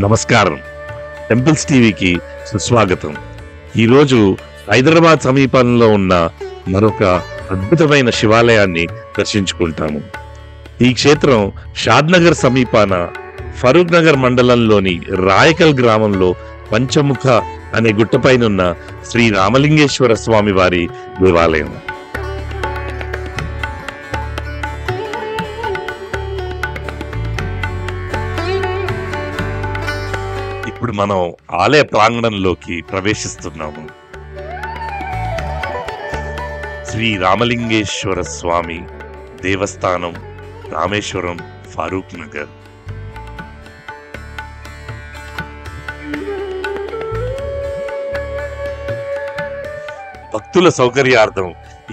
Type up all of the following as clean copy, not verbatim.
నమస్కారం. టెంపుల్స్ టీవీకి సుస్వాగతం. ఈరోజు హైదరాబాద్ సమీపంలో ఉన్న మరొక అద్భుతమైన శివాలయాన్ని దర్శించుకుంటాము. ఈ క్షేత్రం షాద్నగర్ సమీపాన ఫరూక్ నగర్ మండలంలోని రాయకల్ గ్రామంలో పంచముఖ అనే గుట్టపైనున్న శ్రీ రామలింగేశ్వర స్వామి వారి దేవాలయం. ఇప్పుడు మనం ఆలయ ప్రాంగణంలోకి ప్రవేశిస్తున్నాము. శ్రీ రామలింగేశ్వర స్వామి దేవస్థానం, రామేశ్వరం, ఫరూక్ నగర్. భక్తుల సౌకర్యార్థం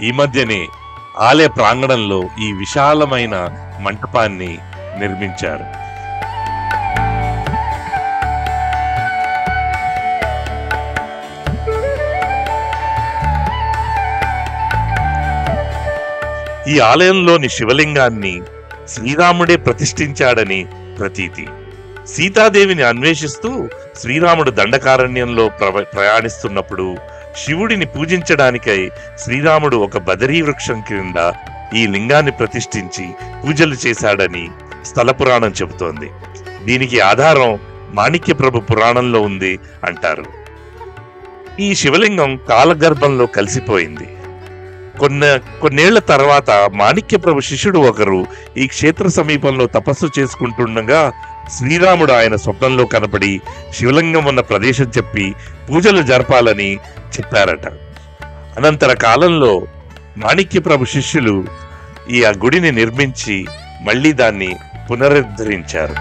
ఈ మధ్యనే ఆలయ ప్రాంగణంలో ఈ విశాలమైన మంటపాన్ని నిర్మించారు. ఈ ఆలయంలోని శివలింగాన్ని శ్రీరాముడే ప్రతిష్ఠించాడని ప్రతీతి. సీతాదేవిని అన్వేషిస్తూ శ్రీరాముడు దండకారణ్యంలో ప్రయాణిస్తున్నప్పుడు శివుడిని పూజించడానికై శ్రీరాముడు ఒక బదరీ వృక్షం క్రింద ఈ లింగాన్ని ప్రతిష్ఠించి పూజలు చేశాడని స్థల పురాణం చెబుతోంది. దీనికి ఆధారం మాణిక్య ప్రభు పురాణంలో ఉంది అంటారు. ఈ శివలింగం కాలగర్భంలో కలిసిపోయింది. కొన్నేళ్ల తర్వాత మాణిక్య ప్రభు శిష్యుడు ఒకరు ఈ క్షేత్ర సమీపంలో తపస్సు చేసుకుంటుండగా శ్రీరాముడు ఆయన స్వప్నంలో కనపడి శివలింగం ఉన్న ప్రదేశం చెప్పి పూజలు జరపాలని చెప్పారట. అనంతర కాలంలో మాణిక్య ప్రభు శిష్యులు ఈ గుడిని నిర్మించి మళ్ళీ దాన్ని పునరుద్ధరించారు.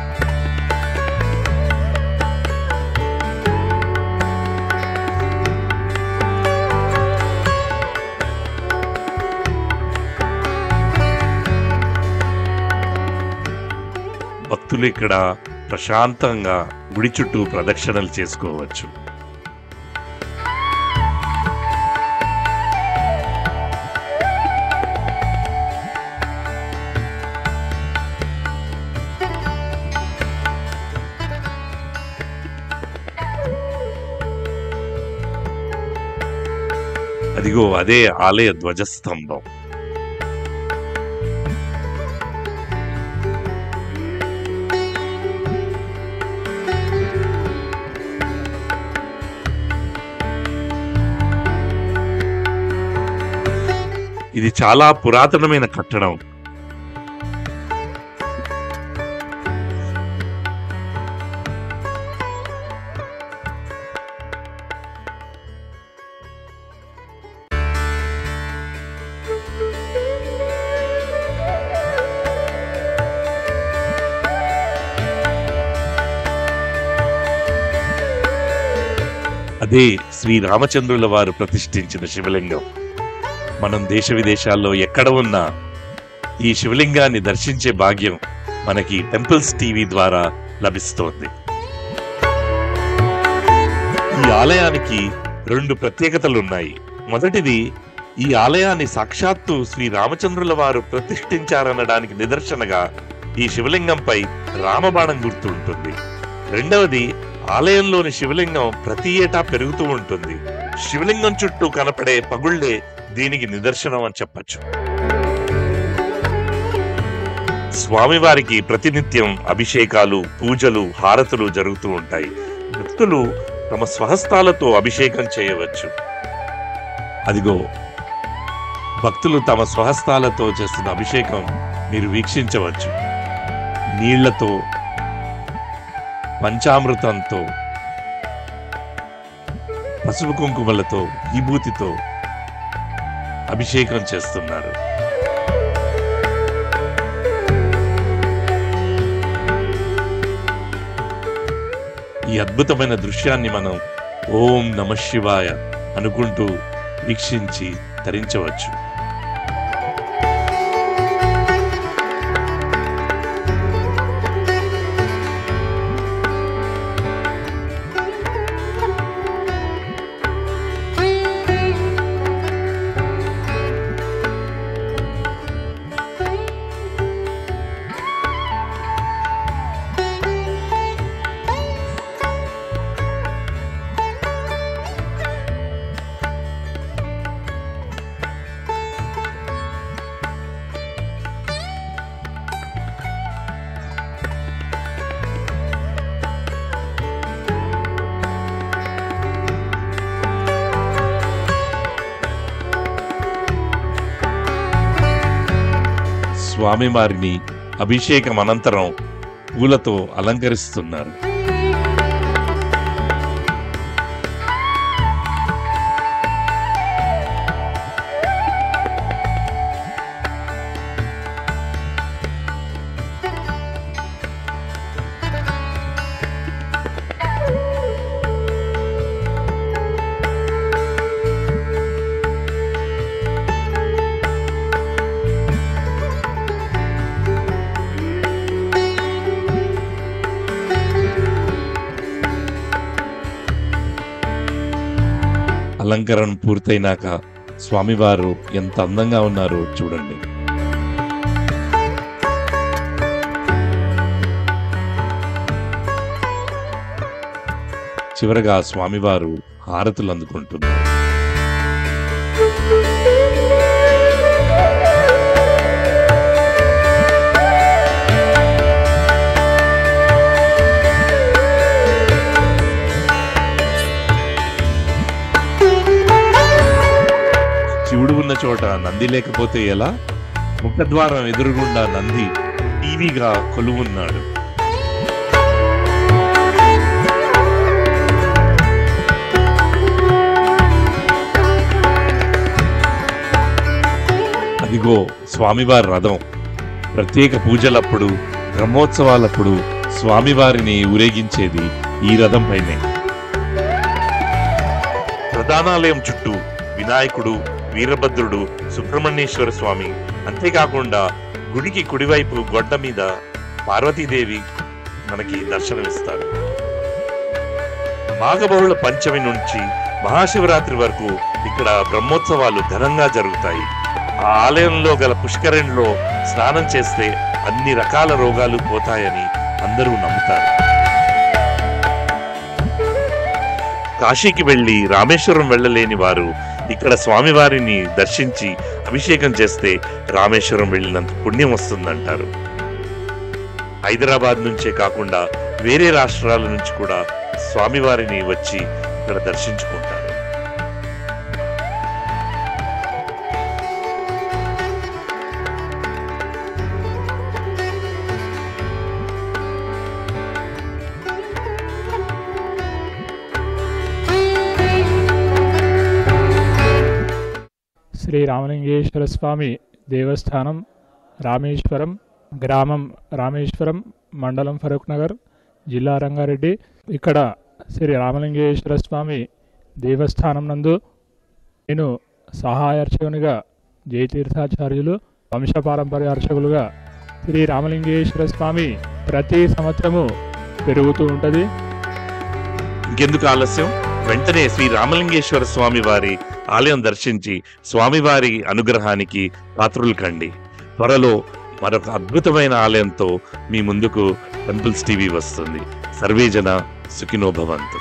భక్తులు ఇక్కడ ప్రశాంతంగా గుడి చుట్టూ ప్రదక్షిణలు చేసుకోవచ్చు. అదిగో అదే ఆలయ ధ్వజస్తంభం. ఇది చాలా పురాతనమైన కట్టడం. అదే శ్రీ రామచంద్రుల వారు ప్రతిష్ఠించిన శివలింగం. మనం దేశ విదేశాల్లో ఎక్కడ ఉన్నా ఈ శివలింగాన్ని దర్శించే భాగ్యం మనకి టెంపుల్స్ టీవీ ద్వారా లభిస్తోంది. ఈ ఆలయానికి 2 ప్రత్యేకతలున్నాయి. మొదటిది, ఈ ఆలయాన్ని సాక్షాత్తు శ్రీ రామచంద్రుల వారు ప్రతిష్ఠించారనడానికి నిదర్శనగా ఈ శివలింగంపై రామబాణం గుర్తు ఉంటుంది. రెండవది, ఆలయంలోని శివలింగం ప్రతి ఏటా పెరుగుతూ ఉంటుంది. శివలింగం చుట్టూ కనపడే పగుళ్లే దీనికి నిదర్శనం అని చెప్పచ్చు. స్వామివారికి ప్రతినిత్యం అభిషేకాలు, పూజలు, హారతులు జరుగుతూ ఉంటాయి. భక్తులు తమ స్వహస్తాలతో అభిషేకం చేయవచ్చు. అదిగో భక్తులు తమ స్వహస్తాలతో చేస్తున్న అభిషేకం మీరు వీక్షించవచ్చు. నీళ్లతో, పంచామృతంతో, పసుపు కుంకుమలతో, విభూతితో అభిషేకం చేస్తున్నారు. ఈ అద్భుతమైన దృశ్యాన్ని మనం ఓం నమః శివాయ అనుకుంటూ వీక్షించి తరించవచ్చు. స్వామివారిని అభిషేకం అనంతరం పూలతో అలంకరిస్తున్నారు. అలంకరణ పూర్తయినాక స్వామివారు ఎంత అందంగా ఉన్నారో చూడండి. చివరగా స్వామివారు హారతులు అందుకుంటున్నారు. శివుడు ఉన్న చోట నంది లేకపోతే ఎలా? ముఖద్వారం ఎదురుగుండా నంది టీవీగా కొలువున్నాడు. అదిగో స్వామివారి రథం. ప్రత్యేక పూజలప్పుడు, బ్రహ్మోత్సవాలప్పుడు స్వామివారిని ఊరేగించేది ఈ రథం పైనే. ప్రధానాలయం చుట్టూ వినాయకుడు, వీరభద్రుడు, సుబ్రహ్మణ్యేశ్వర స్వామి, అంతేకాకుండా గుడికి కుడివైపు గొడ్డ మీద పార్వతీదేవి మనకి దర్శనమిస్తారు. మాఘబహుళ పంచమి నుంచి మహాశివరాత్రి వరకు ఇక్కడ బ్రహ్మోత్సవాలు ఘనంగా జరుగుతాయి. ఆ ఆలయంలో గల పుష్కరిణిలో స్నానం చేస్తే అన్ని రకాల రోగాలు పోతాయని అందరూ నమ్ముతారు. కాశీకి వెళ్లి రామేశ్వరం వెళ్ళలేని వారు ఇక్కడ స్వామివారిని దర్శించి అభిషేకం చేస్తే రామేశ్వరం వెళ్ళినంత పుణ్యం వస్తుందంటారు. హైదరాబాద్ నుంచే కాకుండా వేరే రాష్ట్రాల నుంచి కూడా స్వామివారిని వచ్చి ఇక్కడ దర్శించుకుంటారు. శ్రీ రామలింగేశ్వర స్వామి దేవస్థానం, రామేశ్వరం, గ్రామం రామేశ్వరం, మండలం ఫరూక్ నగర్, జిల్లా రంగారెడ్డి. ఇక్కడ శ్రీ రామలింగేశ్వర స్వామి దేవస్థానం నందు నేను సహాయ అర్చకునిగా జయతీర్థాచార్యులు, వంశపారంపర్య అర్చకులుగా శ్రీ రామలింగేశ్వర స్వామి ప్రతి సంవత్సరము పెరుగుతూ ఉంటుంది. ఇంకెందుకు ఆలస్యం? వెంటనే శ్రీ రామలింగేశ్వర స్వామి వారి ఆలయం దర్శించి స్వామివారి అనుగ్రహానికి పాత్రులు కండి. త్వరలో మరొక అద్భుతమైన ఆలయంతో మీ ముందుకు టెంపుల్స్ టీవీ వస్తుంది. సర్వేజన సుఖినో భవంతు.